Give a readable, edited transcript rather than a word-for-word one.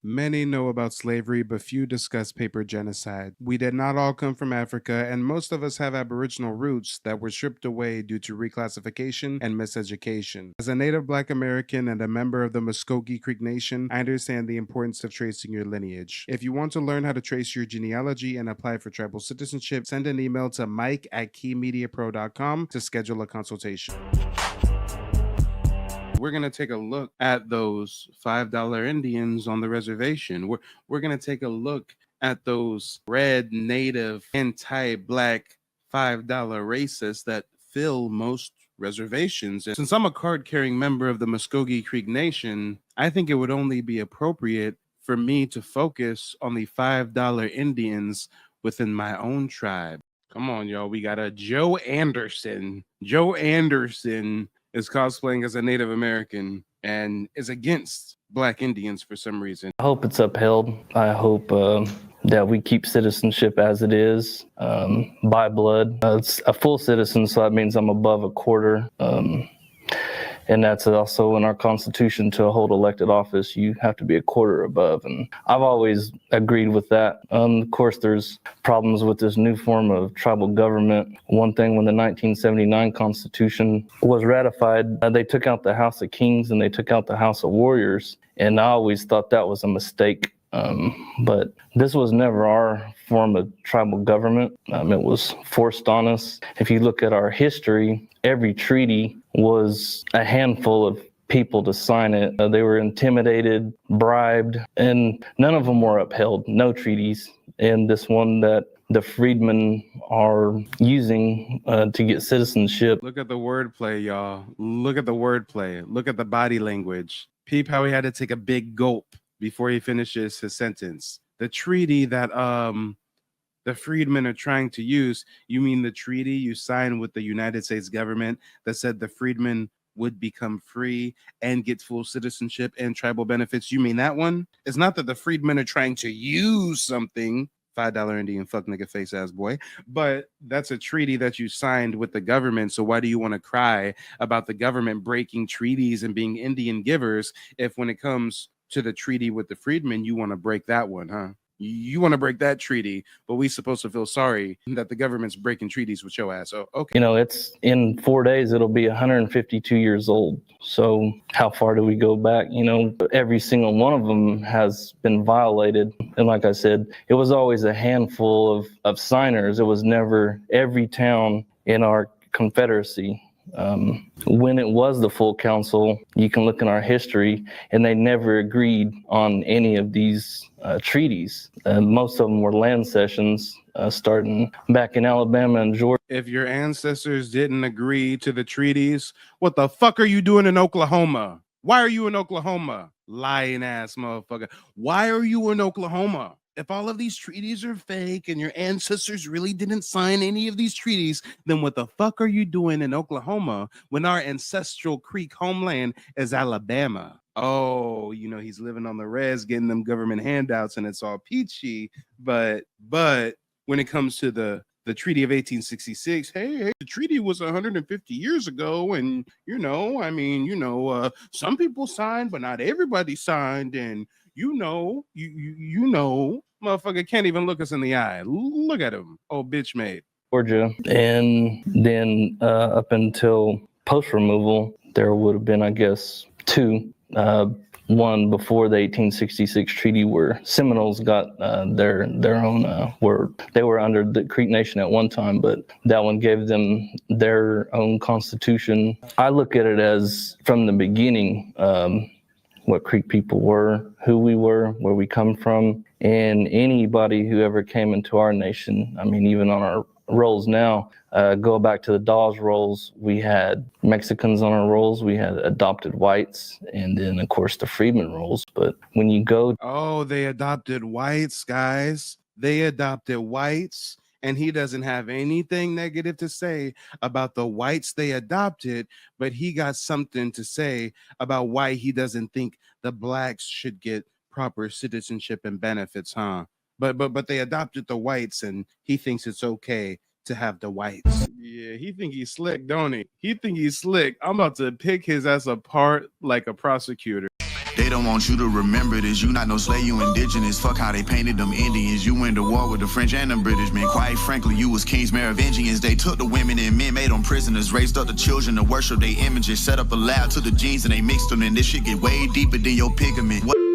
Many know about slavery, but few discuss paper genocide. We did not all come from Africa, and most of us have Aboriginal roots that were stripped away due to reclassification and miseducation. As a Native Black American and a member of the Muscogee Creek Nation, I understand the importance of tracing your lineage. If you want to learn how to trace your genealogy and apply for tribal citizenship, send an email to mike@keymediapro.com to schedule a consultation. We're going to take a look at those $5 Indians on the reservation. We're going to take a look at those red, native, anti-black $5 racists that fill most reservations. And since I'm a card-carrying member of the Muscogee Creek Nation, I think it would only be appropriate for me to focus on the $5 Indians within my own tribe. Come on, y'all. We got a Joe Anderson. Joe Anderson is cosplaying as a Native American and is against Black Indians for some reason. I hope it's upheld. I hope that we keep citizenship as it is, by blood. It's a full citizen, so that means I'm above a quarter. And that's also in our Constitution. To hold elected office, you have to be a quarter above. And I've always agreed with that. Of course, there's problems with this new form of tribal government. One thing, when the 1979 Constitution was ratified, they took out the House of Kings and they took out the House of Warriors. And I always thought that was a mistake. But this was never our form of tribal government. It was forced on us. If you look at our history, every treaty was a handful of people to sign it. They were intimidated, bribed, and none of them were upheld. No treaties. And this one that the freedmen are using to get citizenship. Look at the wordplay, y'all. Look at the wordplay. Look at the body language. Peep how he had to take a big gulp before he finishes his sentence. The treaty that the freedmen are trying to use, you mean the treaty you signed with the United States government that said the freedmen would become free and get full citizenship and tribal benefits? You mean that one? It's not that the freedmen are trying to use something, $5 Indian fuck nigga face ass boy, but that's a treaty that you signed with the government. So why do you want to cry about the government breaking treaties and being Indian givers if when it comes to the treaty with the freedmen, you want to break that one, huh? You want to break that treaty, but we supposed to feel sorry that the government's breaking treaties with your ass. Oh, okay. You know, it's in 4 days, it'll be 152 years old. So how far do we go back? You know, every single one of them has been violated. And like I said, it was always a handful of signers. It was never every town in our Confederacy. When it was the full council, you can look in our history, and they never agreed on any of these treaties. Most of them were land cessions, starting back in Alabama and Georgia. If your ancestors didn't agree to the treaties, what the fuck are you doing in Oklahoma? Why are you in Oklahoma? Lying ass motherfucker. Why are you in Oklahoma? If all of these treaties are fake and your ancestors really didn't sign any of these treaties, then what the fuck are you doing in Oklahoma when our ancestral Creek homeland is Alabama? Oh, you know, he's living on the res, getting them government handouts, and it's all peachy. But when it comes to the Treaty of 1866, hey, the treaty was 150 years ago, and some people signed, but not everybody signed, and you know, motherfucker can't even look us in the eye. Look at him, old bitch made. Georgia, and then up until post removal, there would have been, I guess, two. One before the 1866 treaty, where Seminoles got their own they were under the Creek Nation at one time, but that one gave them their own constitution. I look at it as, from the beginning, what Creek people were, who we were, where we come from, and anybody who ever came into our nation. I mean, even on our rolls now, go back to the Dawes rolls, we had Mexicans on our rolls, we had adopted whites, and then of course the freedmen rolls. But when you go, they adopted whites, guys. They adopted whites, and he doesn't have anything negative to say about the whites they adopted, but he got something to say about why he doesn't think the blacks should get proper citizenship and benefits, huh? But they adopted the whites, and he thinks it's okay to have the whites. Yeah, he think he's slick, don't he? He think he's slick. I'm about to pick his ass apart like a prosecutor. They don't don't want you to remember this. You not no slave, you indigenous. Fuck how they painted them Indians. You went to war with the French and the British, man. Quite frankly, you was kings, Merovingians. They took the women and men, made them prisoners. Raised up the children to worship their images. Set up a lab to the genes and they mixed them. And this shit get way deeper than your pigment. What?